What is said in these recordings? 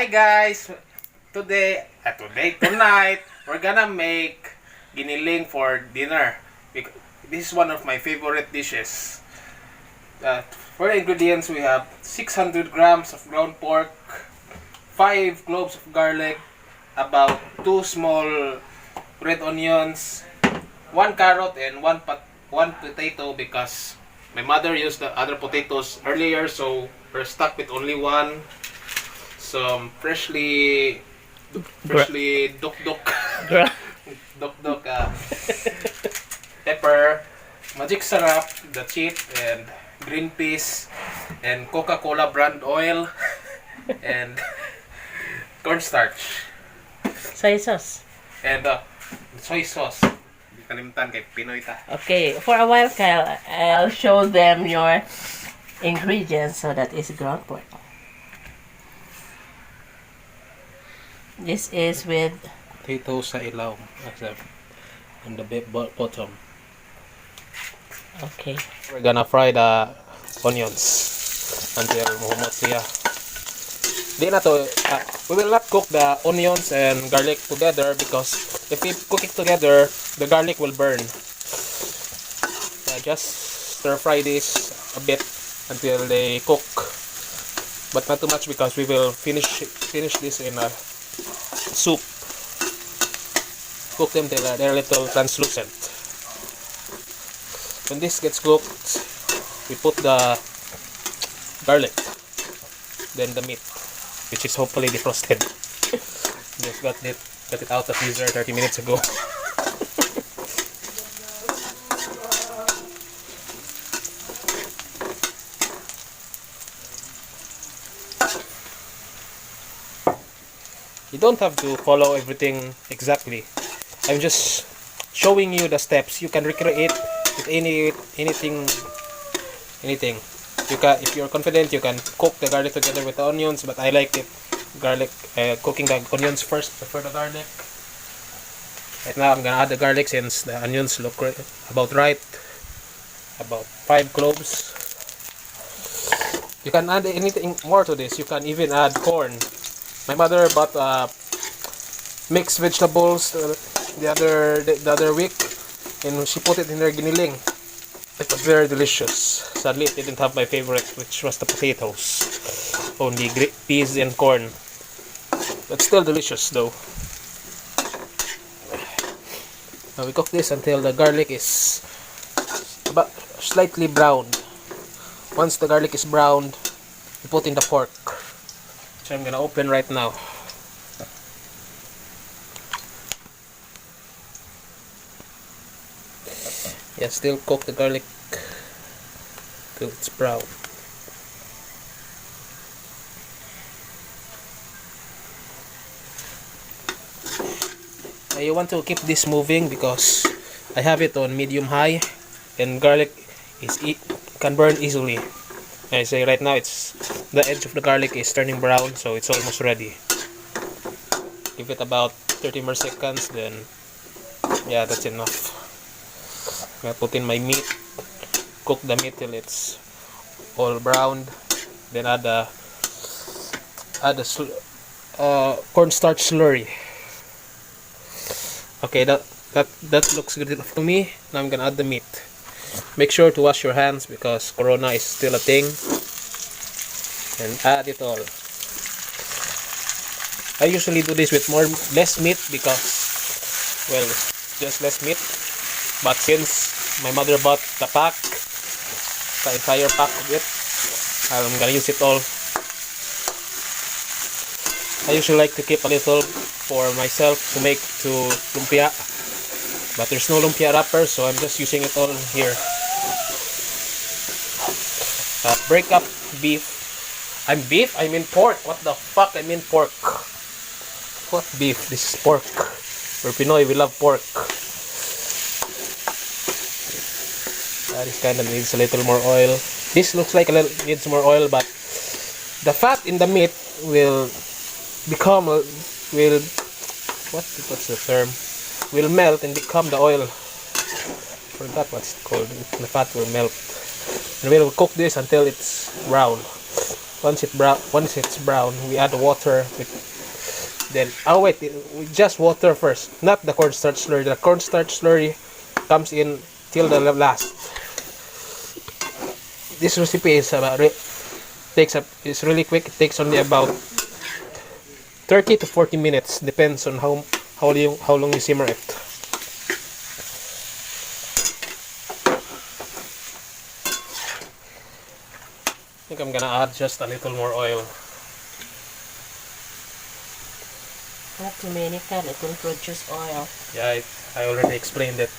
Hi guys! Tonight, we're gonna make giniling for dinner. This is one of my favorite dishes. For the ingredients, we have 600 grams of ground pork, 5 cloves of garlic, about 2 small red onions, 1 carrot, and 1 potato because my mother used the other potatoes earlier, so we're stuck with only one. Some freshly duk-duk pepper, magic syrup, the chip, and green peas, and Coca-Cola brand oil, and cornstarch, Soy sauce. and soy sauce. Hindi kalimutan kay Pinoy ta. Okay, for a while, Kyle, I'll show them your ingredients. So that is ground pork. This is with Potatoes sa ilaw, on the bottom. okay. We're gonna fry the onions until mahumot siya. We will not cook the onions and garlic together because if we cook it together, the garlic will burn. Just stir fry this a bit until they cook, but not too much because we will finish this in a soup. Cook them till they're a little translucent. When this gets cooked, we put the garlic, then the meat, which is hopefully defrosted. Just got it out of the freezer 30 minutes ago. You don't have to follow everything exactly. I'm just showing you the steps. You can recreate with anything. If you're confident, you can cook the garlic together with the onions. But I like it cooking the onions first before the garlic. Right now, I'm gonna add the garlic since the onions look about right. About 5 cloves. You can add anything more to this. You can even add corn. My mother bought mixed vegetables the other week, and she put it in her giniling. It was very delicious. Sadly, it didn't have my favorite, which was the potatoes. Only peas and corn. But still delicious, though. Now we cook this until the garlic is about slightly browned. Once the garlic is browned, we put in the pork, which I'm gonna open right now. Yeah, still cook the garlic till it's brown. You want to keep this moving because I have it on medium high, and garlic can burn easily. I say right now the edge of the garlic is turning brown, so it's almost ready. Give it about 30 more seconds, then yeah, that's enough. I put in my meat, cook the meat till it's all browned, then add the cornstarch slurry. Okay, that looks good enough to me. Now I'm gonna add the meat. Make sure to wash your hands because corona is still a thing. And add it all. I usually do this with less meat because, well, just less meat. But since my mother bought the entire pack of it, I'm gonna use it all. I usually like to keep a little for myself to make to lumpia, but there's no lumpia wrapper, so I'm just using it all here. Break up beef. I mean pork. What the fuck? I mean pork. What beef? This is pork. We're Pinoy, we love pork. This kind of needs a little more oil. This looks like needs more oil, but the fat in the meat will what's the term? Will melt and become the oil. Forgot what's it called. The fat will melt. And we'll cook this until it's brown. once it's brown, we add water. Then, oh wait, just water first, not the cornstarch slurry. The cornstarch slurry comes in till the last. This recipe is is really quick. It takes only about 30 to 40 minutes, depends on how long you simmer it. I think I'm gonna add just a little more oil. Not too many, Kyle. It will produce oil. Yeah, I already explained it.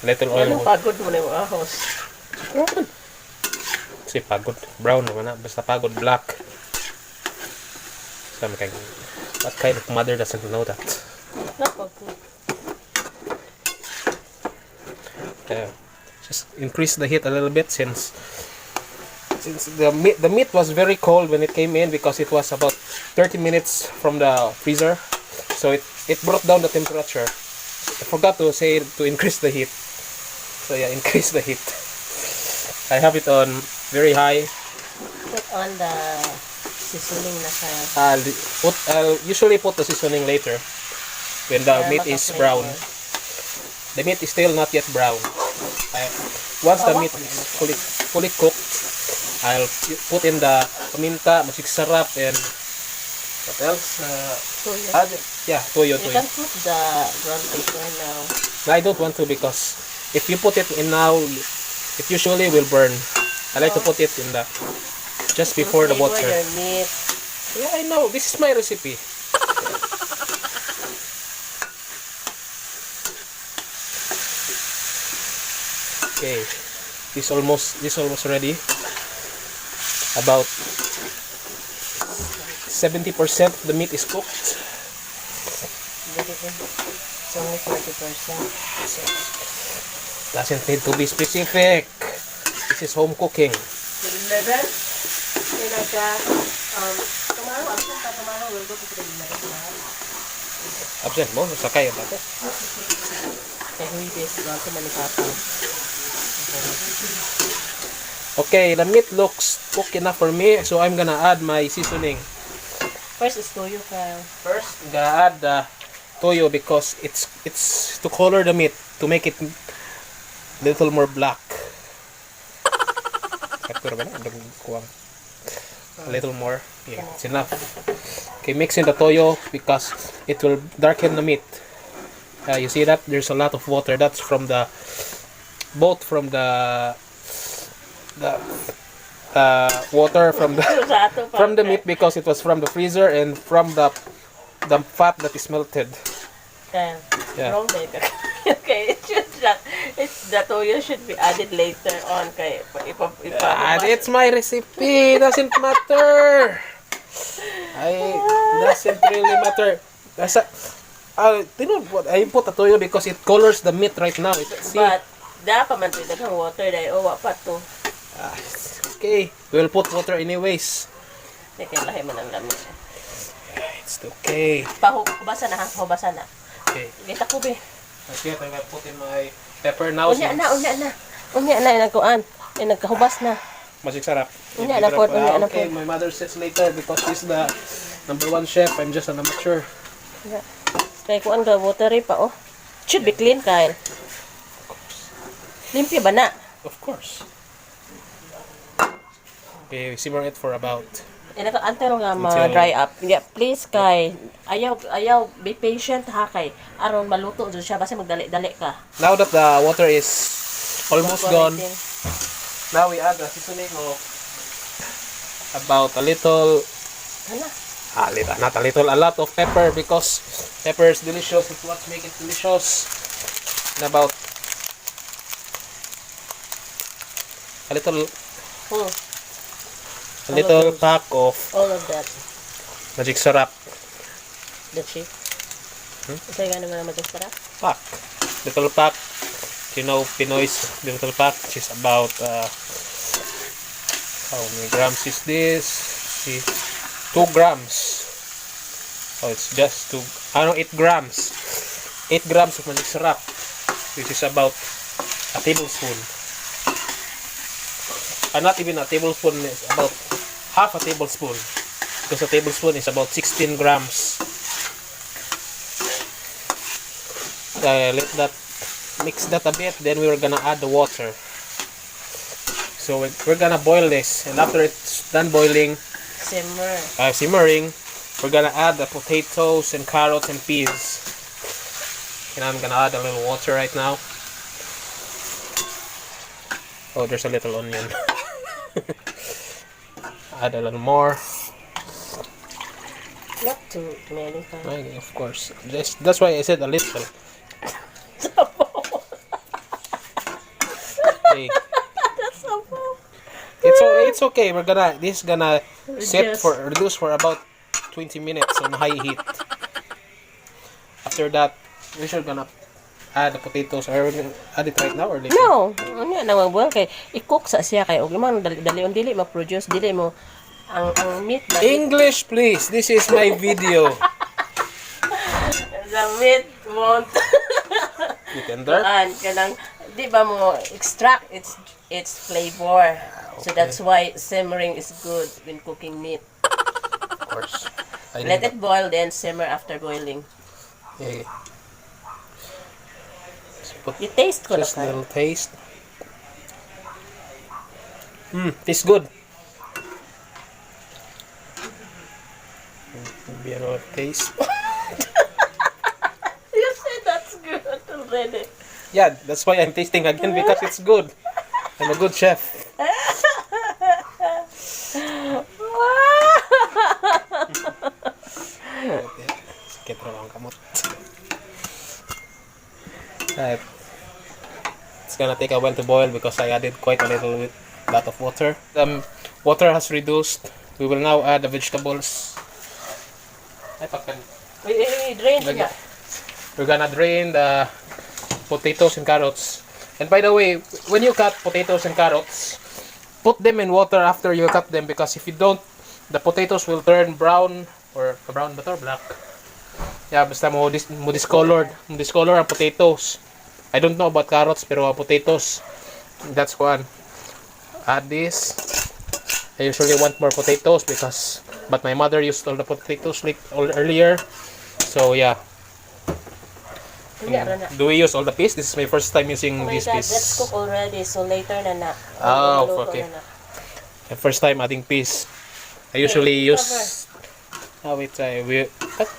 Little oil. Anong pagod mo na yung ahos? Kasi pagod. Brown naman na. Basta pagod black. What kind of mother doesn't know that? Not pagod. Just increase the heat a little bit since the meat was very cold when it came in, because it was about 30 minutes from the freezer, so it brought down the temperature. I forgot to say to increase the heat, so yeah, increase the heat. I have it on very high. Put on the seasoning na kaya. I'll usually put the seasoning later when the meat is brown. The meat is still not yet brown. Once the meat is fully cooked, I'll put in the paminta, masik sarap, and what else? Toyo. Yeah, toyo. You can put the ground pepper now. I don't want to, because if you put it in now, it usually will burn. I like to put it in the just before the water. Your meat. Yeah, I know. This is my recipe. Okay, this almost ready. About 70% of the meat is cooked. It's only 40%. Doesn't need to be specific. This is home cooking. Tomorrow we'll go to the 11. Absent mo, sakay ang tato. Okay, the meat looks cooked enough for me, so I'm gonna add my seasoning. First is toyo, Kyle. First, I'm gonna add the toyo because it's to color the meat, to make it little more black. A little more. Yeah, it's enough. Okay, mix in the toyo because it will darken the meat. You see that? There's a lot of water. That's from the water from the meat, because it was from the freezer and from the fat that is melted. Yeah. Wrong, baby. Okay, the toyo should be added later on. Kay It's my recipe. Doesn't matter. Doesn't really matter. You know what? I put the toyo because it colors the meat right now. But dapat man ito ng water dahil pa to. Okay, we'll put water anyways. Teka, lahi mo ng lamig. It's okay. Hubasan na ha, hubasan na. Okay. Kita ko be. Okay, I'm gonna put in my pepper now. Unya na nagkuan. Nagkahubas na. Masik sarap. Unya na po. Okay, my mother says later because she's the #1 chef. I'm just an amateur. Yeah. Kaya kuan ka watery pa oh. Should be clean, Kyle. Limpyo ba na? Of course. Okay, simmer it for about. Naka-antero nga ma-dry up. Yeah, please, Kyle. Ayaw, be patient ha, Kyle. Aron maluto dyan siya. Basta magdali-dali ka. Now that the water is almost gone, now we add the seasoning of about a little. Not a little, a lot of pepper, because pepper is delicious. It's what makes it delicious. And about a little pack of all of that. magic sarap. The chip. Isa yung naman magic sarap? Pack. Little pack. You know, Pinoy's little pack, which is about how many grams is this? See, 2 grams. Oh, it's just 8 grams. 8 grams of magic sarap, which is about a tablespoon. not even a tablespoon, is about half a tablespoon. Because a tablespoon is about 16 grams. Let that, mix that a bit, then we're gonna add the water. So we're gonna boil this, and after it's done boiling, simmering, we're gonna add the potatoes and carrots and peas. And I'm gonna add a little water right now. Oh, there's a little onion. Add a little more. Not too many. Okay, of course. That's why I said a little. Okay. It's okay. This is gonna reduce for about 20 minutes on high heat. After that, we're sure gonna add the potatoes. Are we gonna add it right now or later? No, ano na well kay i-cook sa siya kay og man dali on dili ma-produce dili mo ang meat na English, please. This is my video. the meat won't You can dirt. kanang di ba mo extract its flavor. So that's why simmering is good when cooking meat. Of course. Let it boil then simmer after boiling. Okay. You taste ko Just a na little taste. Tastes good. Maybe a little taste. You say that's good already. Yeah, that's why I'm tasting again because it's good. I'm a good chef. Sakit raw ang kamot. Right. It's gonna take a while to boil because I added quite a lot of water. Water has reduced. We will now add the vegetables. Drain na. We're gonna drain the potatoes and carrots. And by the way, when you cut potatoes and carrots, put them in water after you cut them because if you don't, the potatoes will turn brown or brown ba to, or black. Yeah, basta mo discolor ang potatoes. I don't know about carrots pero potatoes, that's one. Add this. I usually want more potatoes but my mother used all the potatoes earlier. So yeah. Do we use all the peas? This is my first time using this piece. That's cooked already, so later na. Oh, okay. The first time adding peas. I usually use.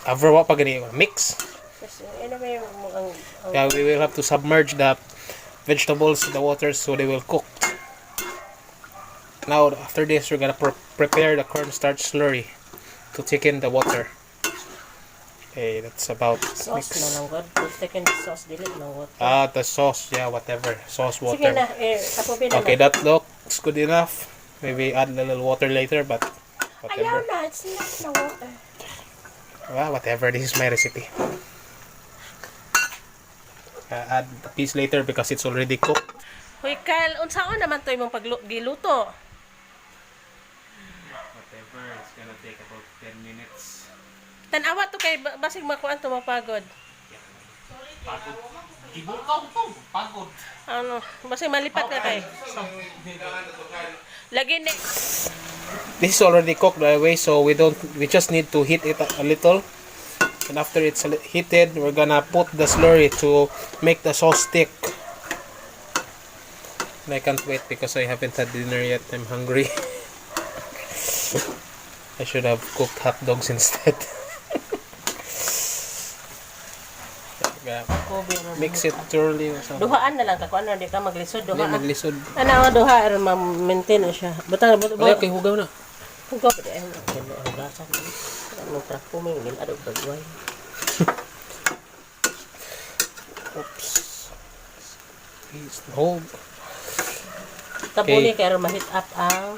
Cover what pa gani mix. Yeah, we will have to submerge the vegetables in the water so they will cook. Now after this, we're gonna prepare the cornstarch slurry to thicken the water. Okay, that's about sauce na lang god. Second sauce dili na water. The sauce, yeah, whatever. Sauce, water. Sige na, tapos na. Okay, that looks good enough. Maybe add a little water later, but whatever. Ayaw na, it's not na water. Well, whatever. This is my recipe. Add the peas later because it's already cooked. Hoy Kyle, unsaon naman to imong pagluto? Whatever, it's gonna take about 10 minutes. Tanawa to kay basig makuan to mapagod. Pagod. Ibukaw to. Pagod. Ano, basig malipat ka kay. Lagi ni. This is already cooked by the way, so we just need to heat it a little. And after it's heated, we're gonna put the slurry to make the sauce thick. And I can't wait because I haven't had dinner yet. I'm hungry. I should have cooked hot dogs instead. Mix it thoroughly or something. Duhaan na lang ka kuan di ka maglisod duha. Maglisod. Ano nga duha aron ma-maintain siya. Butang Wala kay hugaw na. Hugaw pa di ang basa. Ano tra kuming min adog bagway. Oops. Please hold. Tabuni kay aron ma-heat up ang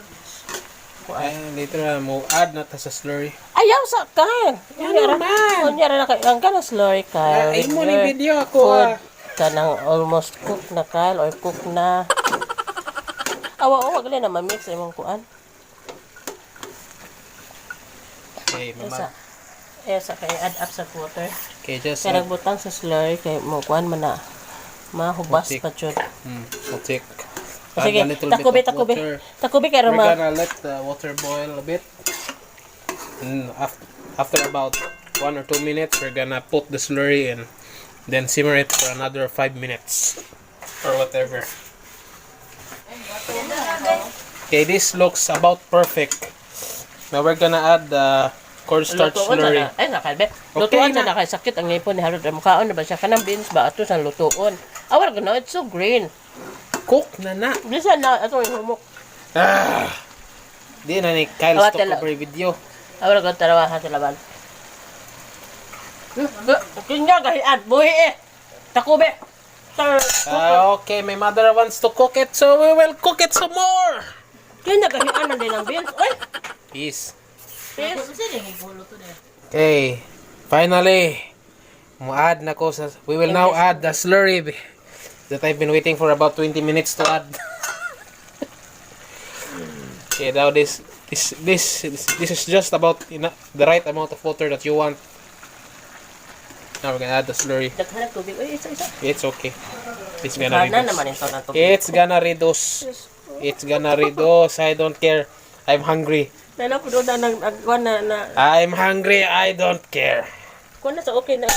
later mo add na ta sa slurry. ayaw sa kain. Kunyara na kay ang kana slurry kay. Ay mo ni video ako. Kanang almost cook na kal or cook na. Awa wag na ma-mix imong kuan. Okay, mama. Sa kay add up sa water. Okay, just Kaya nagbutang sa slurry kay mo kuan man na mahubas Matik. pa jud. Matik. Add Sige, a little takubi, bit of takubi. water. Takubi kay We're Roma. gonna let the water boil a bit. And after about 1 or 2 minutes, we're gonna put the slurry in. Then simmer it for another 5 minutes. Or whatever. Okay, this looks about perfect. Now we're gonna add the cornstarch Lutuon slurry. sana. Ay, nakalbe. Okay Lutuon na. sana kay sakit ang ngipon ni Harod. Mukhaon na ba siya? Kanang beans ba? Ato sa lutuon. Awar ko na, it's so green. Cook na. Bisa na, ato yung humok. Di na ni Kyle Awat stop tala. over video. Awar ko tarawa sa laban. Kinya gahian, buhi eh. Takubi. Okay, my mother wants to cook it, so we will cook it some more. Kinya gahian na din ang beans. Uy! Peace. Peace. Okay, finally, add na ko sa, we will now add the slurry that I've been waiting for about 20 minutes to add. Okay, now this is just about the right amount of water that you want. Now we're gonna add the slurry. Daghan ng tubig. Uy, isa. It's okay. It's gonna Kana reduce. naman ito ng tubig. It's gonna reduce. It's gonna reduce. I don't care. I'm hungry. Pero po doon na I'm hungry. I don't care. kuha na sa okay na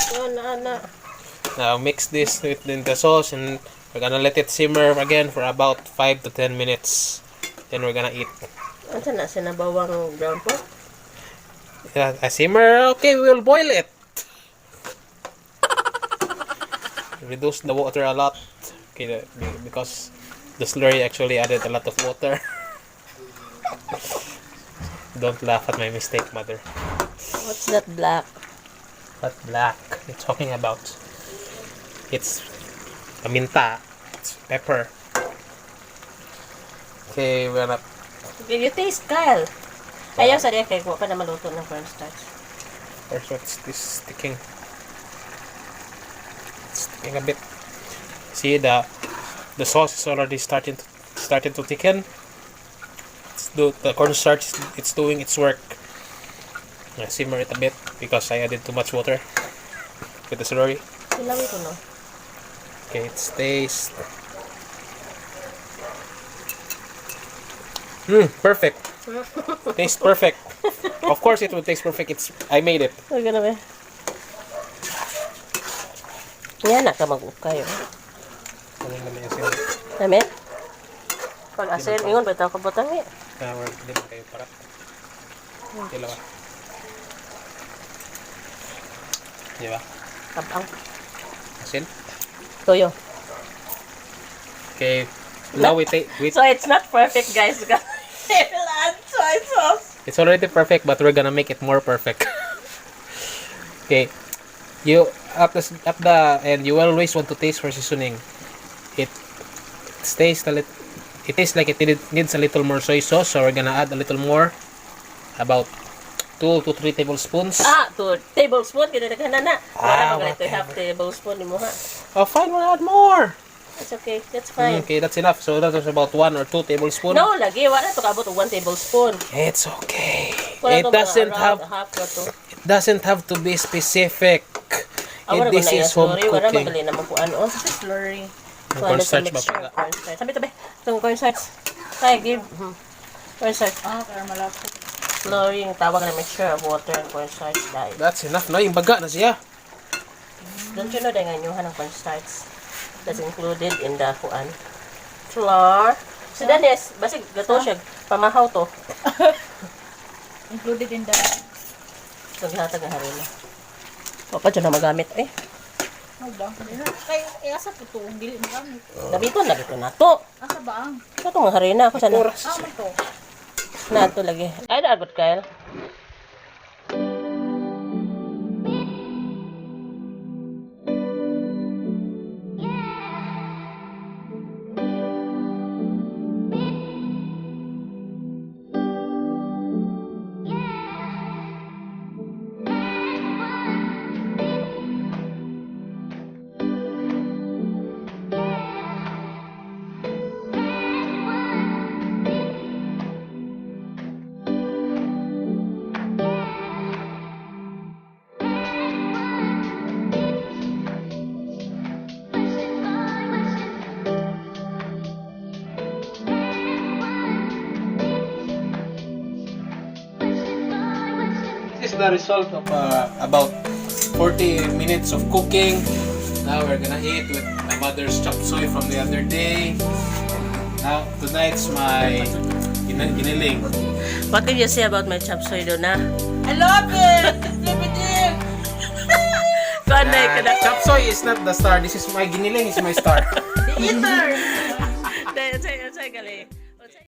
Now mix this with the sauce and we're gonna let it simmer again for about 5 to 10 minutes. Then we're gonna eat. ano na sinabawang brown pork? Yeah, a simmer. Okay, we will boil it. Reduce the water a lot. Okay, because the slurry actually added a lot of water. Don't laugh at my mistake, mother. What's that black? What black you're talking about? It's paminta. It's pepper. Okay, we're gonna. Did you taste, Kyle? Ayaw sa diya kay kuha pa na maluto ng cornstarch. First, what's this sticking? It's sticking a bit. See the sauce is already starting to thicken. The cornstarch, it's doing its work. I simmer it a bit because I added too much water with the slurry. Silawi ko no. Okay, it stays. Perfect. Tastes perfect. Of course it will taste perfect. I made it. Huwag na ba? Yan na ka mag-ukay. Ano naman yung sin? Nami? Pag asin, ingon ba ito kabutang eh? Hindi mo kayo para. Dalawa. Di ba? Kabang. Asin? Toyo. Okay. Now we take. So it's not perfect, guys. Because it'll add soy sauce. It's already perfect, but we're gonna make it more perfect. Okay. You at the end, you always want to taste for seasoning. It tastes like it needs a little more soy sauce, so we're gonna add a little more, about 2 to 3 tablespoons. 2 tablespoon. Kinadaghan na. Wala okay. ba ganito half tablespoon mo ha? Oh, fine, we'll add more. It's okay. That's fine. Okay, that's enough. So that was about 1 or 2 tablespoons. No, lagi. Wala to kabot 1 tablespoon. It's okay. Wala It to mga doesn't around have half na to. it doesn't have to be specific. Wala This ba na is home slurry? Wala cooking. magaling naman po ano. Sa slurry. Yung So, ano sa cornstarch ba mixture? pala? Cornstarch. Sabi ito ba? Itong cornstarch. Kaya give. Cornstarch. Kaya malapit. Slurry yung tawag na mixture of water and cornstarch dye. That's enough. No, yung baga na siya. Don't you know that nganyuhan ng cornstarch that's included in the kuan? Flour. So that is, basig gato siya. Pamahaw to. Included in the... Naghatag na harina. O pa dyan na magamit eh. Hold on. Kaya asa po ito. Ang dili magamit. Nabito na to. Asa ba ang? Ito itong harina. Ako sana. Oras. May to. Na ito lagi. Ay, naagot Kyle. the result of about 40 minutes of cooking. Now we're gonna eat with my mother's chop suey from the other day. Now tonight's my giniling. What can you say about my chop suey, Donna? I love it! Limited! Kanay ka na. Chop suey is not the star. This is my giniling is my star. The eater!